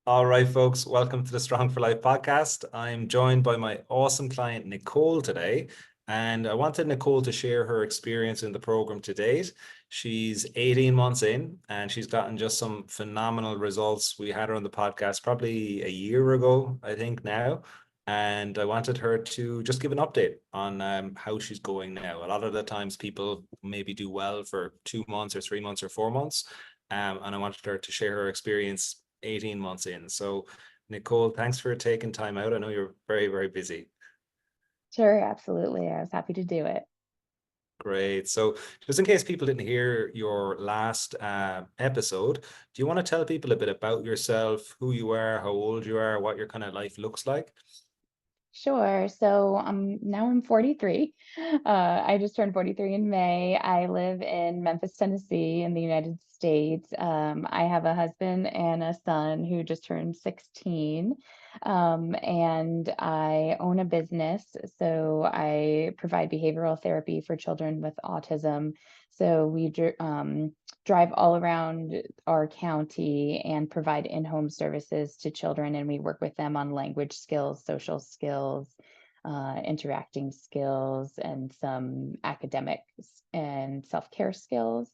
All right, folks, welcome to the Strong for Life podcast. I'm joined by my awesome client, Nicole, today. And I wanted Nicole to share her experience in the program to date. She's 18 months in and she's gotten just some phenomenal results. We had her on the podcast probably a year ago, I think now. And I wanted her to just give an update on how she's going now. A lot of the times people maybe do well for 2 months or 3 months or 4 months. And I wanted her to share her experience 18 months in. So, Nicole, thanks for taking time out. I know you're very, very busy. Sure, absolutely. I was happy to do it. Great. So, just in case people didn't hear your last episode, do you want to tell people a bit about yourself, who you are, how old you are, what your kind of life looks like? Sure. So now I'm 43. I just turned 43 in May. I live in Memphis, Tennessee in the United States. I have a husband and a son who just turned 16. And I own a business. So I provide behavioral therapy for children with autism. So we drive all around our county and provide in-home services to children, and we work with them on language skills, social skills, interacting skills, and some academic and self-care skills.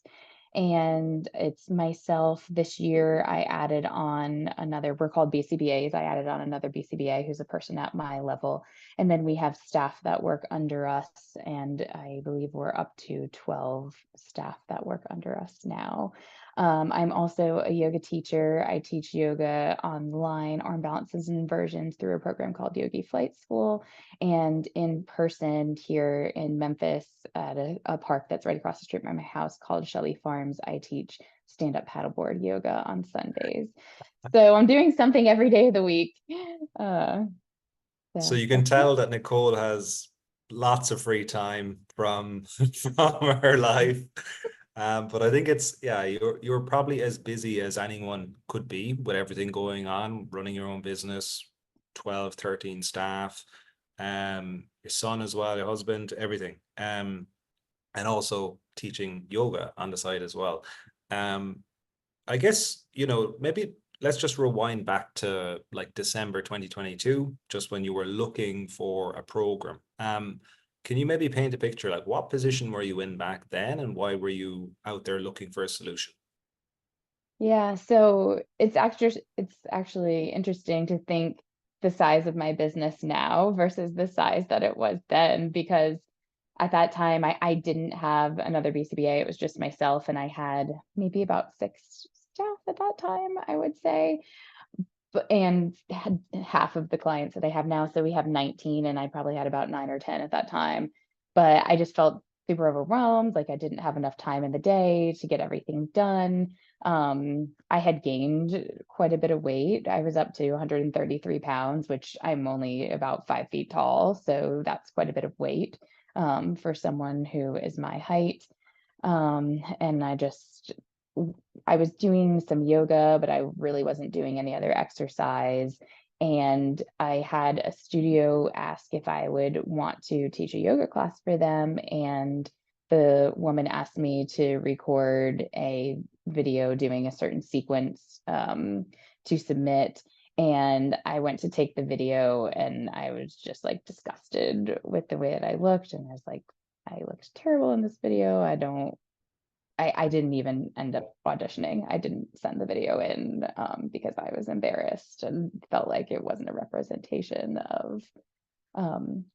And it's myself. This year I added on another, we're called BCBAs. I added on another BCBA who's a person at my level. And then we have staff that work under us. And I believe we're up to 12 staff that work under us now. I'm also a yoga teacher. I teach yoga online, arm balances and inversions through a program called Yogi Flight School, and in person here in Memphis at a park that's right across the street from my house called Shelley Farms. I teach stand-up paddleboard yoga on Sundays. So I'm doing something every day of the week. Uh, So so you can that's tell me. that Nicole has lots of free time from from her life. But I think it's yeah, you're probably as busy as anyone could be with everything going on, running your own business, 12, 13 staff, your son as well, your husband, everything. And also teaching yoga on the side as well. Um, I guess, maybe let's just rewind back to like December 2022, just when you were looking for a program. Can you maybe paint a picture, like what position were you in back then and why were you out there looking for a solution? Yeah, so it's actually interesting to think the size of my business now versus the size that it was then, because at that time I didn't have another BCBA. It was just myself, and I had maybe about six staff at that time, I would say. But and had half of the clients that I have now. So we have 19, and I probably had about 9 or 10 at that time. But I just felt super overwhelmed, like I didn't have enough time in the day to get everything done. I had gained quite a bit of weight. I was up to 133 pounds, which I'm only about 5 feet tall. So that's quite a bit of weight for someone who is my height. And I was doing some yoga, but I really wasn't doing any other exercise. And I had a studio ask if I would want to teach a yoga class for them. And the woman asked me to record a video doing a certain sequence to submit. And I went to take the video, and I was just like disgusted with the way that I looked. And I was like, I looked terrible in this video. I didn't even end up auditioning. I didn't send the video in because I was embarrassed and felt like it wasn't a representation of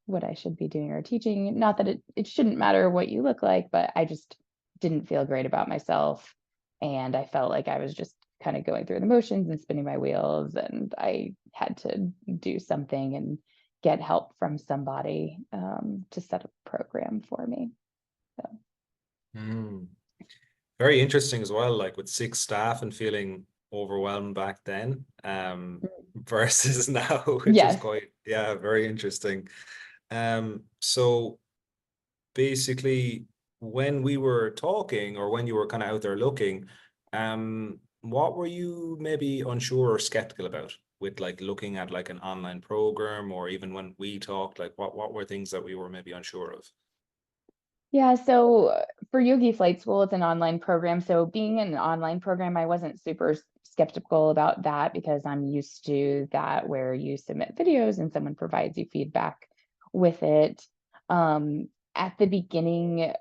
what I should be doing or teaching. Not that it shouldn't matter what you look like, but I just didn't feel great about myself. And I felt like I was just kind of going through the motions and spinning my wheels. And I had to do something and get help from somebody to set up a program for me. So. Mm. Very interesting as well, like with six staff and feeling overwhelmed back then, versus now, which is Yes. quite, yeah, very interesting. So basically when we were talking or when you were kind of out there looking, what were you maybe unsure or skeptical about with like looking at like an online program, or even when we talked, like what were things that we were maybe unsure of? Yeah, so for Yogi Flight School, it's an online program. So being in an online program, I wasn't super skeptical about that because I'm used to that where you submit videos and someone provides you feedback with it. At the beginning,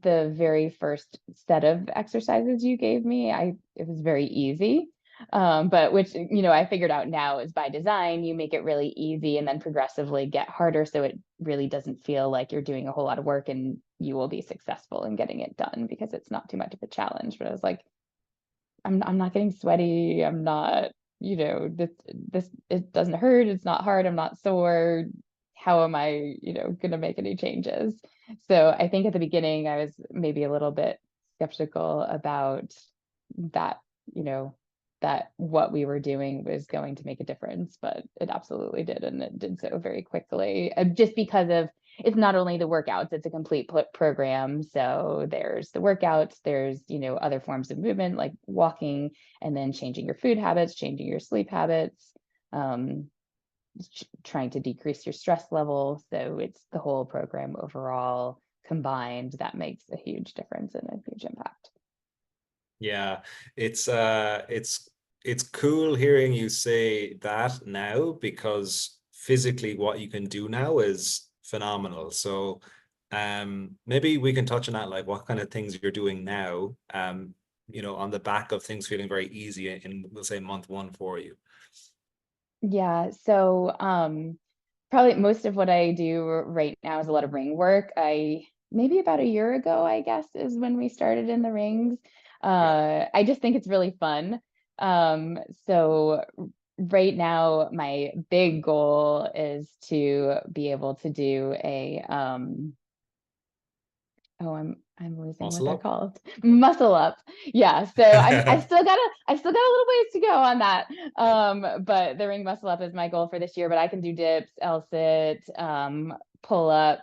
the very first set of exercises you gave me, it was very easy. But which, I figured out now is by design, you make it really easy and then progressively get harder. So it really doesn't feel like you're doing a whole lot of work and you will be successful in getting it done because it's not too much of a challenge. But I was like, I'm not getting sweaty. I'm not, this it doesn't hurt. It's not hard. I'm not sore. How am I, gonna make any changes? So I think at the beginning I was maybe a little bit skeptical about that, you know, that what we were doing was going to make a difference, but it absolutely did, and it did so very quickly. Just because of it's not only the workouts, it's a complete program. So there's the workouts, there's, other forms of movement like walking, and then changing your food habits, changing your sleep habits, um, trying to decrease your stress level. So it's the whole program overall combined that makes a huge difference and a huge impact. Yeah, it's cool hearing you say that now, because physically what you can do now is phenomenal. So maybe we can touch on that, like what kind of things you're doing now, on the back of things feeling very easy in, we'll say, month one for you. Yeah, so probably most of what I do right now is a lot of ring work. I maybe about a year ago, I guess, is when we started in the rings. Yeah. I just think it's really fun. So right now, my big goal is to be able to do a oh, I'm losing what Muscle they're up. called. Muscle up. Yeah. So I still got a little ways to go on that. But the ring muscle up is my goal for this year. But I can do dips, L-sit, pull ups,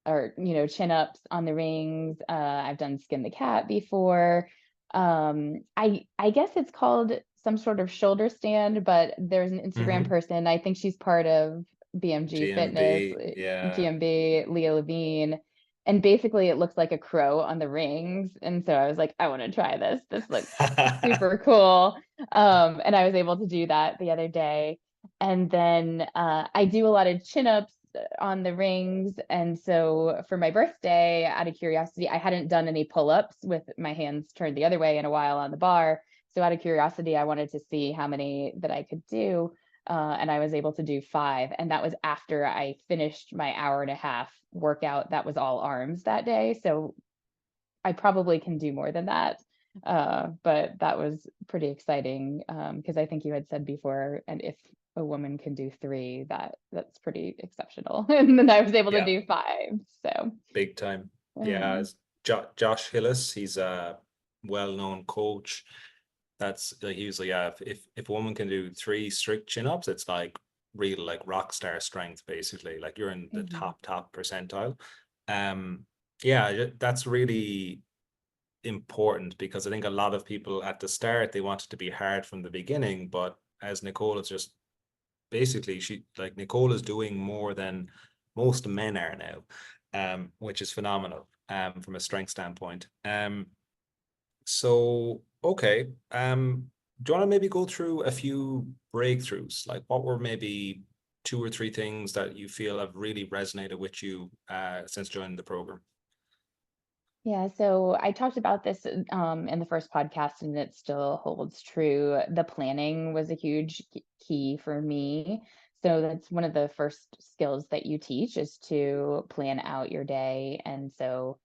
or chin ups on the rings. I've done skin the cat before. I guess it's called some sort of shoulder stand, but there's an Instagram Hmm. person. I think she's part of BMG Fitness, GMB. Yeah. GMB, Leah Levine, and basically it looks like a crow on the rings. And so I was like, I want to try this. This looks super cool. And I was able to do that the other day. And then I do a lot of chin ups on the rings. And so for my birthday, out of curiosity, I hadn't done any pull ups with my hands turned the other way in a while on the bar. So out of curiosity, I wanted to see how many that I could do. And I was able to do 5. And that was after I finished my hour and a half workout. That was all arms that day. So I probably can do more than that. But that was pretty exciting because I think you had said before, and if a woman can do 3, that's pretty exceptional. And then I was able to Yeah, do 5. So big time. Yeah, um, Josh Hillis, he's a well-known coach. That's like usually, yeah, if a woman can do 3 strict chin-ups, it's like real like rock star strength, basically. Like you're in the mhm. top percentile. Um, yeah, that's really important, because I think a lot of people at the start, they want it to be hard from the beginning, but as Nicole is just basically, Nicole is doing more than most men are now, which is phenomenal, from a strength standpoint. So okay, do you want to maybe go through a few breakthroughs? Like, what were maybe 2 or 3 things that you feel have really resonated with you since joining the program? Yeah, so I talked about this in the first podcast, and it still holds true. The planning was a huge key for me. So that's one of the first skills that you teach is to plan out your day. And so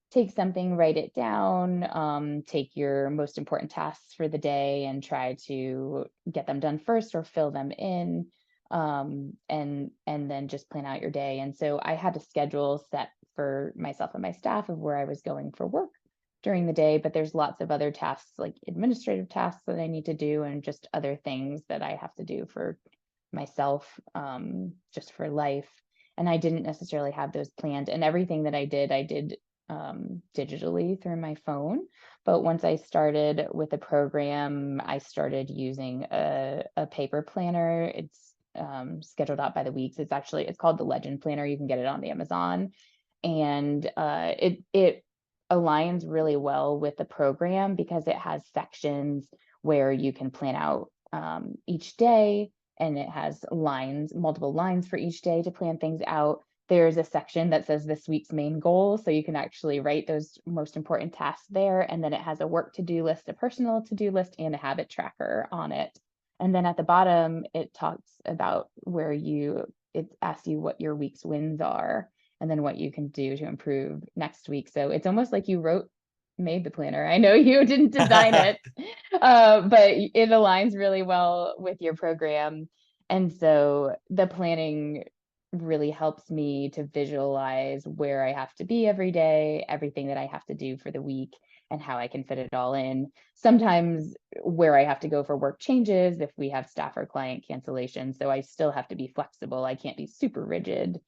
take something, write it down, take your most important tasks for the day and try to get them done first or fill them in. And then just plan out your day. And so I had a schedule set for myself and my staff of where I was going for work during the day, but there's lots of other tasks like administrative tasks that I need to do and just other things that I have to do for myself, just for life. And I didn't necessarily have those planned. And everything that I did digitally through my phone. But once I started with the program, I started using a paper planner. It's scheduled out by the weeks. It's called the Legend Planner. You can get it on Amazon. and it aligns really well with the program because it has sections where you can plan out each day, and it has lines, multiple lines for each day to plan things out. There's a section that says this week's main goal, so you can actually write those most important tasks there. And then it has a work to-do list, a personal to-do list, and a habit tracker on it. And then at the bottom, it talks about it asks you what your week's wins are, and then what you can do to improve next week. So it's almost like made the planner. I know you didn't design it, but it aligns really well with your program. And so the planning really helps me to visualize where I have to be every day, everything that I have to do for the week, and how I can fit it all in. Sometimes where I have to go for work changes if we have staff or client cancellations. So I still have to be flexible. I can't be super rigid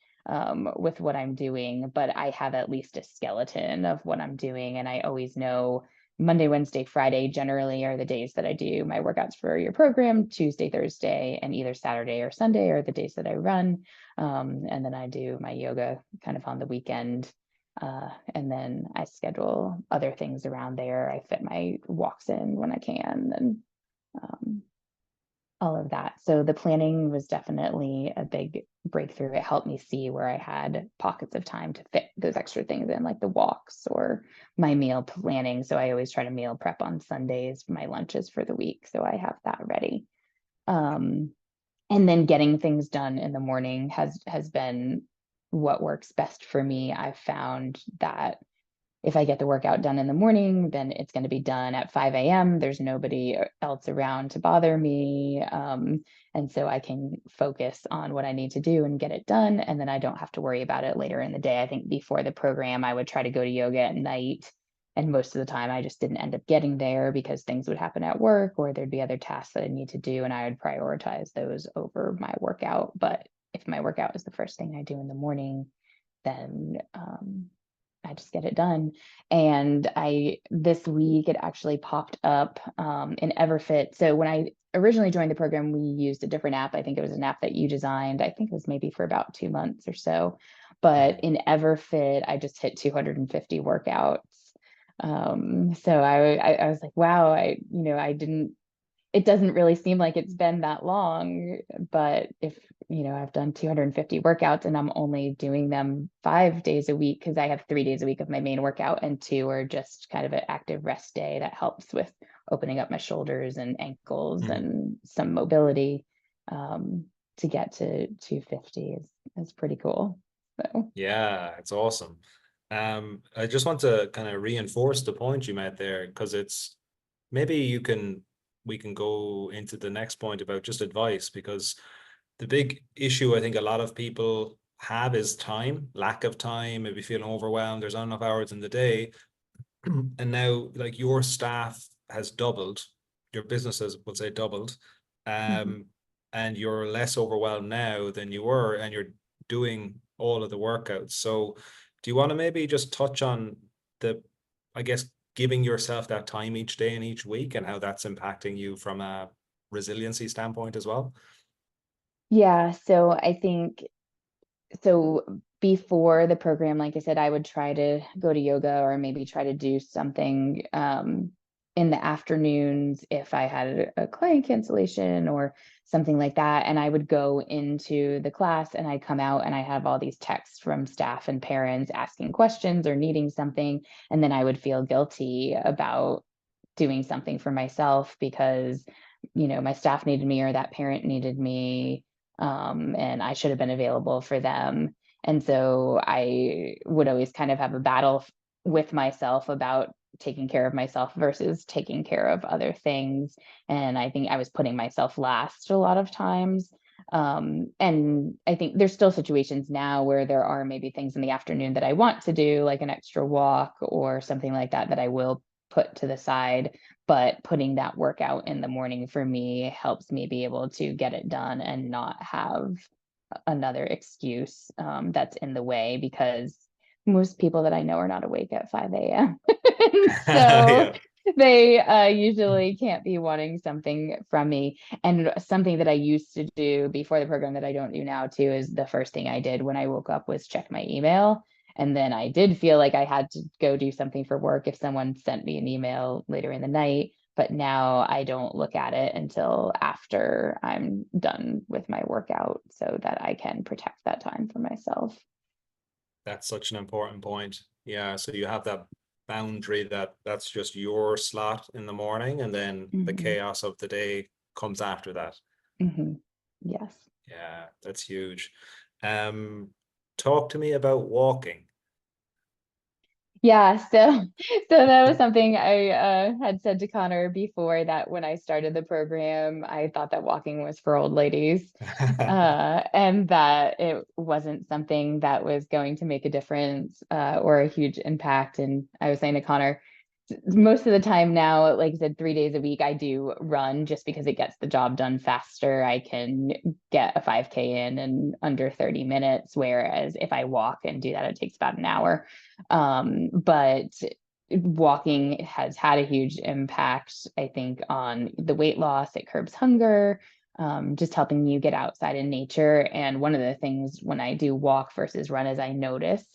with what I'm doing, but I have at least a skeleton of what I'm doing. And I always know Monday, Wednesday, Friday generally are the days that I do my workouts for your program. Tuesday, Thursday, and either Saturday or Sunday are the days that I run. And then I do my yoga kind of on the weekend. And then I schedule other things around there. I fit my walks in when I can, and um, all of that. So the planning was definitely a big breakthrough. It helped me see where I had pockets of time to fit those extra things in, like the walks or my meal planning. So I always try to meal prep on Sundays for my lunches for the week, so I have that ready. Um, and then getting things done in the morning has been what works best for me. I've found that if I get the workout done in the morning, then it's going to be done at 5 a.m. There's nobody else around to bother me. And so I can focus on what I need to do and get it done. And then I don't have to worry about it later in the day. I think before the program, I would try to go to yoga at night. And most of the time, I just didn't end up getting there because things would happen at work, or there'd be other tasks that I need to do. And I would prioritize those over my workout. But if my workout is the first thing I do in the morning, then I just get it done. And this week it actually popped up in Everfit. So when I originally joined the program, we used a different app. I think it was an app that you designed. I think it was maybe for about 2 months or so. But in Everfit, I just hit 250 workouts. So I was like, wow, I didn't, it doesn't really seem like it's been that long, but if I've done 250 workouts and I'm only doing them 5 days a week, because I have 3 days a week of my main workout and 2 are just kind of an active rest day that helps with opening up my shoulders and ankles Mhm. and some mobility. To get to 250 is pretty cool. So Yeah, it's awesome. I just want to kind of reinforce the point you made there, because it's maybe we can go into the next point about just advice, because the big issue I think a lot of people have is time, lack of time, maybe feeling overwhelmed, there's not enough hours in the day. And now like your staff has doubled, your business has, we'll say, doubled, mhm. um, and you're less overwhelmed now than you were, and you're doing all of the workouts. So do you want to maybe just touch on the, I guess, giving yourself that time each day and each week, and how that's impacting you from a resiliency standpoint as well? Yeah, so I think so before the program, like I said, I would try to go to yoga or maybe try to do something in the afternoons if I had a client cancellation or something like that. And I would go into the class and I come out and I have all these texts from staff and parents asking questions or needing something. And then I would feel guilty about doing something for myself because, my staff needed me or that parent needed me, and I should have been available for them. And so I would always kind of have a battle with myself about taking care of myself versus taking care of other things. And I think I was putting myself last a lot of times. And I think there's still situations now where there are maybe things in the afternoon that I want to do, like an extra walk or something like that, that I will put to the side. But putting that workout in the morning for me helps me be able to get it done and not have another excuse that's in the way, because most people that I know are not awake at 5 a.m. So Yeah. they usually can't be wanting something from me. And something that I used to do before the program that I don't do now too is the first thing I did when I woke up was check my email. And then I did feel like I had to go do something for work if someone sent me an email later in the night. But now I don't look at it until after I'm done with my workout so that I can protect that time for myself. That's such an important point. Yeah, so you have that boundary that that's just your slot in the morning, and then the Hmm. chaos of the day comes after that. Hmm. Yes. Yeah, that's huge. Um, Talk to me about walking. Yeah, so that was something I had said to Connor before, that when I started the program, I thought that walking was for old ladies, and that it wasn't something that was going to make a difference or a huge impact. And I was saying to Connor, most of the time now, like I said, 3 days a week, I do run just because it gets the job done faster. I can get a 5K in under 30 minutes, whereas if I walk and do that, it takes about an hour. But walking has had a huge impact, I think, on the weight loss. It curbs hunger, just helping you get outside in nature. And one of the things when I do walk versus run is I notice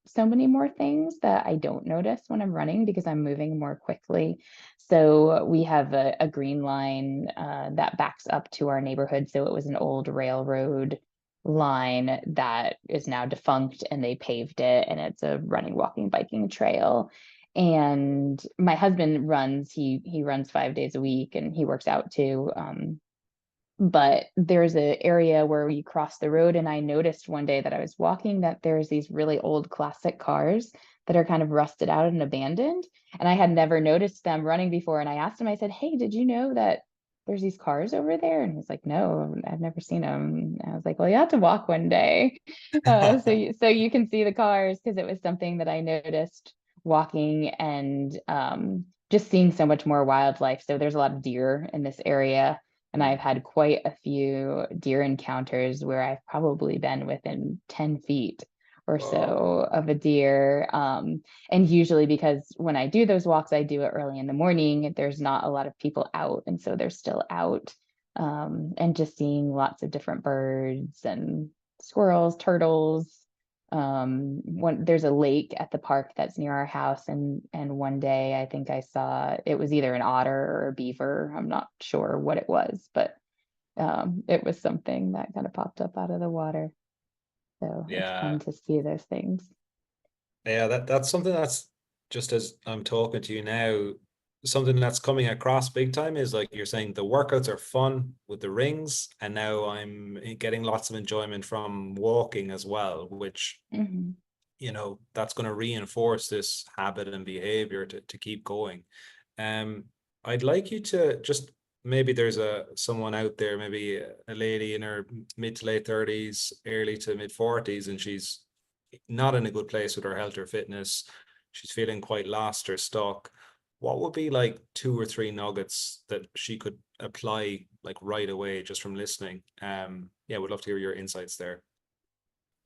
so many more things that I don't notice when I'm running because I'm moving more quickly. So we have a green line that backs up to our neighborhood. So it was an old railroad line that is now defunct, and they paved it, and it's a running, walking, biking trail. And my husband runs, he runs 5 days a week, and he works out too. But there's an area where you cross the road, and I noticed one day that I was walking that there's these really old classic cars that are kind of rusted out and abandoned, and I had never noticed them running before. And I asked him, I said, hey, did you know that there's these cars over there? And he's like, no, I've never seen them. And I was like, well, you have to walk one day so you can see the cars, because it was something that I noticed walking. And just seeing so much more wildlife. So there's a lot of deer in this area, and I've Mm. had quite a few deer encounters where I've probably been within 10 feet or Whoa. so of a deer. And usually, because when I do those walks, I do it early in the morning, there's not a lot of people out. And so they're still out. And just seeing lots of different birds and squirrels, turtles. There's a lake at the park that's near our house, and one day I think I saw, it was either an otter or a beaver. I'm not sure what it was, but it was something that kind of popped up out of the water. So it's fun Yeah. to see those things. Yeah, that's something that's just as I'm talking to you now, something that's coming across big time is like you're saying the workouts are fun with the rings, and now I'm getting lots of enjoyment from walking as well, which Hmm. that's going to reinforce this habit and behavior to keep going. Um, I'd like you to just maybe there's someone out there, maybe a lady in her mid to late 30s, early to mid 40s, and she's not in a good place with her health or fitness. She's feeling quite lost or stuck. What would be like two or three nuggets that she could apply like right away just from listening? Yeah, would love to hear your insights there.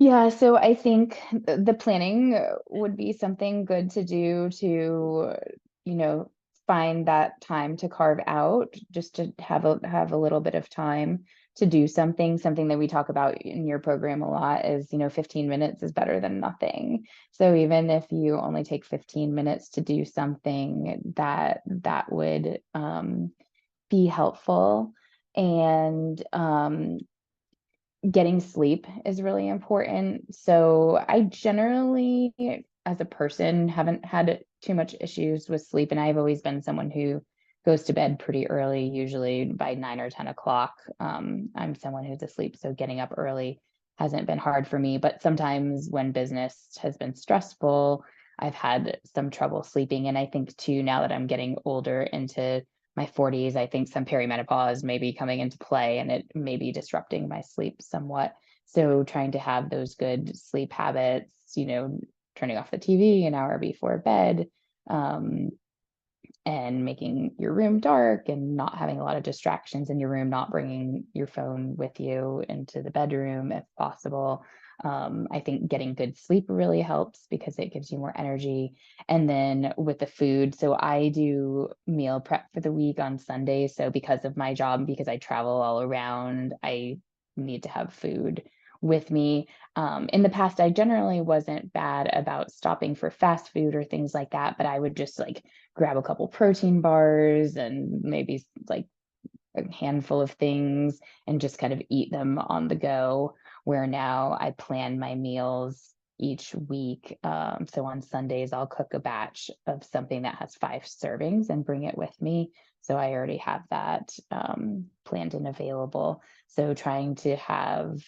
Yeah, so I think the planning would be something good to do to, you know, find that time to carve out, just to have a little bit of time to do something. Something that we talk about in your program a lot is, 15 minutes is better than nothing. So even if you only take 15 minutes to do something, that would be helpful. And getting sleep is really important. So I generally, as a person, haven't had too much issues with sleep. And I've always been someone who goes to bed pretty early, usually by 9 or 10 o'clock. I'm someone who's asleep, so getting up early hasn't been hard for me. But sometimes when business has been stressful, I've had some trouble sleeping. And I think too, now that I'm getting older into my 40s, I think some perimenopause may be coming into play, and it may be disrupting my sleep somewhat. So trying to have those good sleep habits, turning off the TV an hour before bed, um, and making your room dark and not having a lot of distractions in your room, not bringing your phone with you into the bedroom if possible. I think getting good sleep really helps because it gives you more energy. And then with the food, so I do meal prep for the week on Sundays. So because of my job, because I travel all around, I need to have food with me. In the past, I generally wasn't bad about stopping for fast food or things like that, but I would just like grab a couple protein bars and maybe like a handful of things and just kind of eat them on the go. Where now I plan my meals each week. So on Sundays, I'll cook a batch of something that has 5 servings and bring it with me. So I already have that planned and available. So trying to have,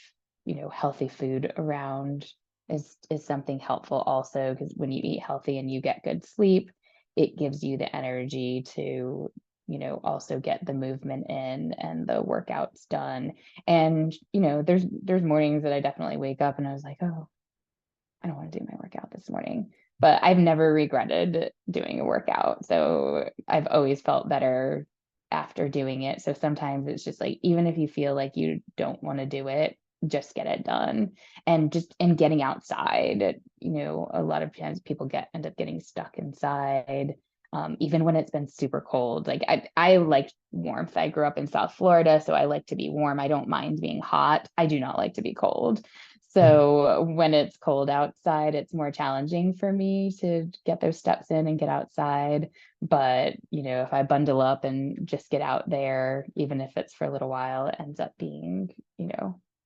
healthy food around is something helpful also, because when you eat healthy and you get good sleep, it gives you the energy to also get the movement in and the workouts done. And there's mornings that I definitely wake up and I was like, oh, I don't want to do my workout this morning, but I've never regretted doing a workout. So I've always felt better after doing it. So sometimes it's just like, even if you feel like you don't want to do it, just get it done. And just in getting outside, a lot of times people end up getting stuck inside. Even when it's been super cold. Like I like warmth. I grew up in South Florida, so I like to be warm. I don't mind being hot. I do not like to be cold. So when it's cold outside, it's more challenging for me to get those steps in and get outside. But, if I bundle up and just get out there, even if it's for a little while, it ends up being,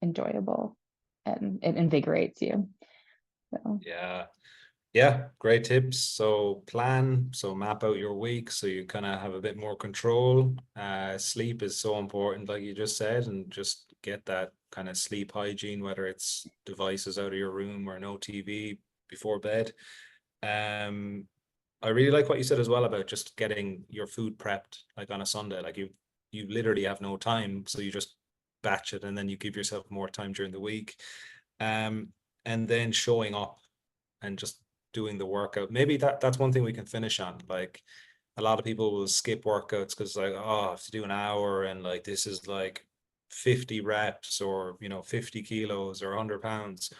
enjoyable and it invigorates you. So, Yeah. Yeah, great tips. So map out your week so you kind of have a bit more control. Sleep is so important, like you just said, and just get that kind of sleep hygiene, whether it's devices out of your room or no TV before bed. Um, I really like what you said as well about just getting your food prepped, like on a Sunday. Like you literally have no time, so you just batch it and then you give yourself more time during the week. Um, and then showing up and just doing the workout. Maybe that's one thing we can finish on. Like a lot of people will skip workouts because like, oh, I have to do an hour and like this is like 50 reps or 50 kilos or 100 pounds.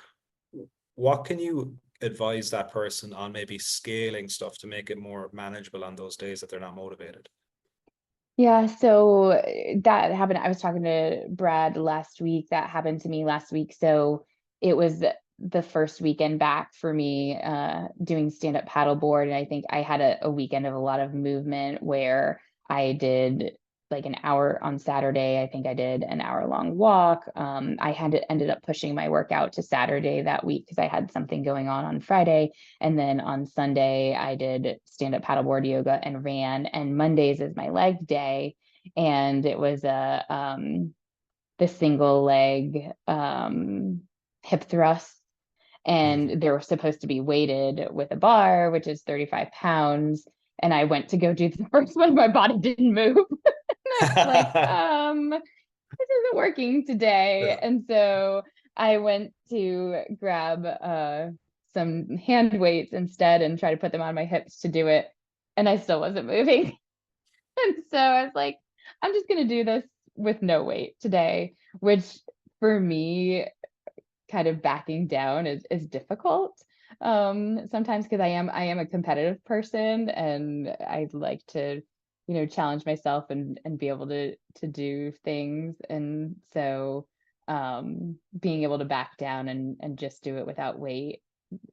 What can you advise that person on maybe scaling stuff to make it more manageable on those days that they're not motivated? yeah, so that happened. I was talking to Brad last week. That happened to me last week. So it was the first weekend back for me doing stand-up paddleboard. And I think I had a weekend of a lot of movement where I did like an hour on Saturday. I think I did an hour-long walk. Ended up pushing my workout to Saturday that week because I had something going on Friday. And then on Sunday, I did stand-up paddleboard, yoga, and ran. And Mondays is my leg day. And it was the single leg hip thrust. Mhm. And they were supposed to be weighted with a bar, which is 35 pounds. And I went to go do the first one. My body didn't move. I was like, this isn't working today. Yeah. And so I went to grab some hand weights instead and try to put them on my hips to do it. And I still wasn't moving. And so I was like, I'm just going to do this with no weight today, which for me, kind of backing down is difficult. Sometimes because I am a competitive person and I like to, challenge myself and be able to do things. And so being able to back down and just do it without weight,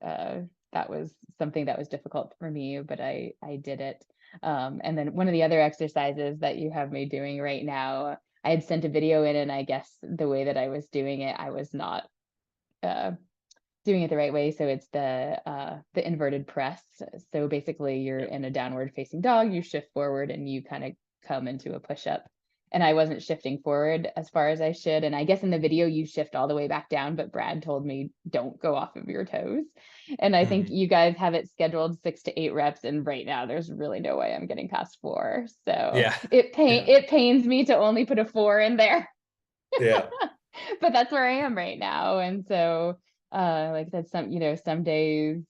uh, that was something that was difficult for me, but I did it. And then one of the other exercises that you have me doing right now, I had sent a video in, and I guess the way that I was doing it, I was not uh, doing it the right way. So it's the inverted press. So basically, you're Yeah. in a downward facing dog, you shift forward, and you kind of come into a push up. And I wasn't shifting forward as far as I should. And I guess in the video, you shift all the way back down, but Brad told me don't go off of your toes. And I think Mhm. you guys have it scheduled 6 to 8 reps. And right now, there's really no way I'm getting past 4. So Yeah. Yeah. it pains me to only put a 4 in there. Yeah. But that's where I am right now. And so like I said, some days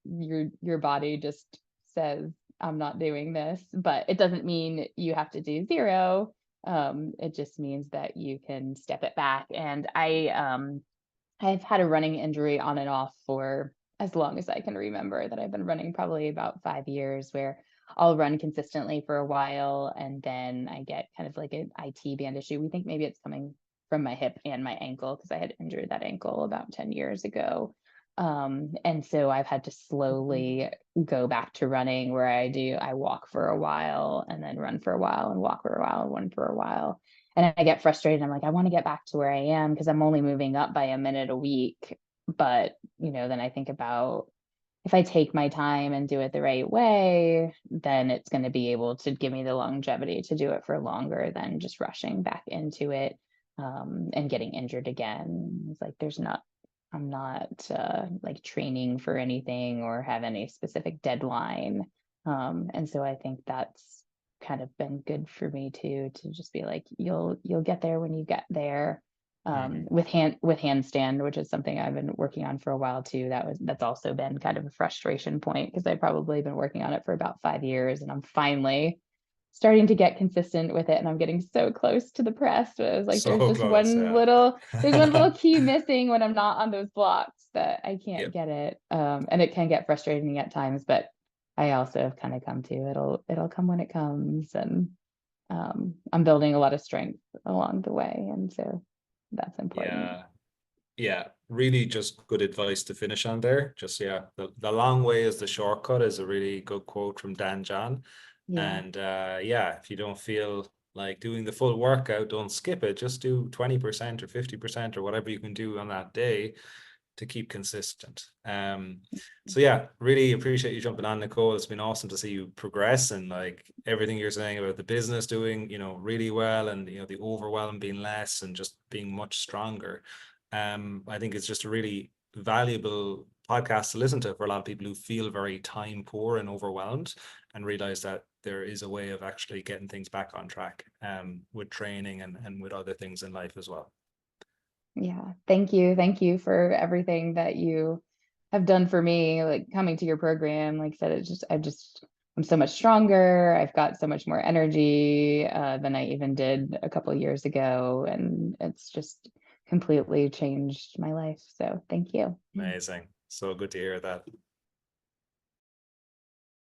your body just says, I'm not doing this, but it doesn't mean you have to do 0. It just means that you can step it back. And I've had a running injury on and off for as long as I can remember, that I've been running probably about 5 years, where I'll run consistently for a while and then I get kind of like an IT band issue. We think maybe it's coming from my hip and my ankle because I had injured that ankle about 10 years ago. And so I've had to slowly go back to running where I walk for a while and then run for a while and walk for a while and run for a while. And I get frustrated. I'm like, I want to get back to where I am because I'm only moving up by a minute a week. But, then I think about if I take my time and do it the right way, then it's going to be able to give me the longevity to do it for longer than just rushing back into it, and getting injured again. It's like I'm not like training for anything or have any specific deadline. And so I think that's kind of been good for me too, to just be like, you'll get there when you get there. Mhm. With handstand, which is something I've been working on for a while too. That's also been kind of a frustration point because I've probably been working on it for about 5 years, and I'm finally starting to get consistent with it, and I'm getting so close to the press. But I was like, So close, yeah. there's one little key missing when I'm not on those blocks that I can't Yep. get it. And it can get frustrating at times, but I also have kind of come to it'll come when it comes, and I'm building a lot of strength along the way, and so that's important. Yeah. Yeah, really just good advice to finish on there. Just yeah, the long way is the shortcut is a really good quote from Dan John. Yeah. And yeah, if you don't feel like doing the full workout, don't skip it. Just do 20% or 50% or whatever you can do on that day to keep consistent. So yeah, really appreciate you jumping on, Nicole. It's been awesome to see you progress and like everything you're saying about the business doing, really well, and the overwhelm being less and just being much stronger. I think it's just a really valuable podcast to listen to for a lot of people who feel very time poor and overwhelmed, and realize that there is a way of actually getting things back on track, with training and with other things in life as well. Yeah. Thank you. Thank you for everything that you have done for me, like coming to your program. Like I said, I'm so much stronger. I've got so much more energy than I even did a couple of years ago. And it's just completely changed my life. So thank you. Amazing. So good to hear that.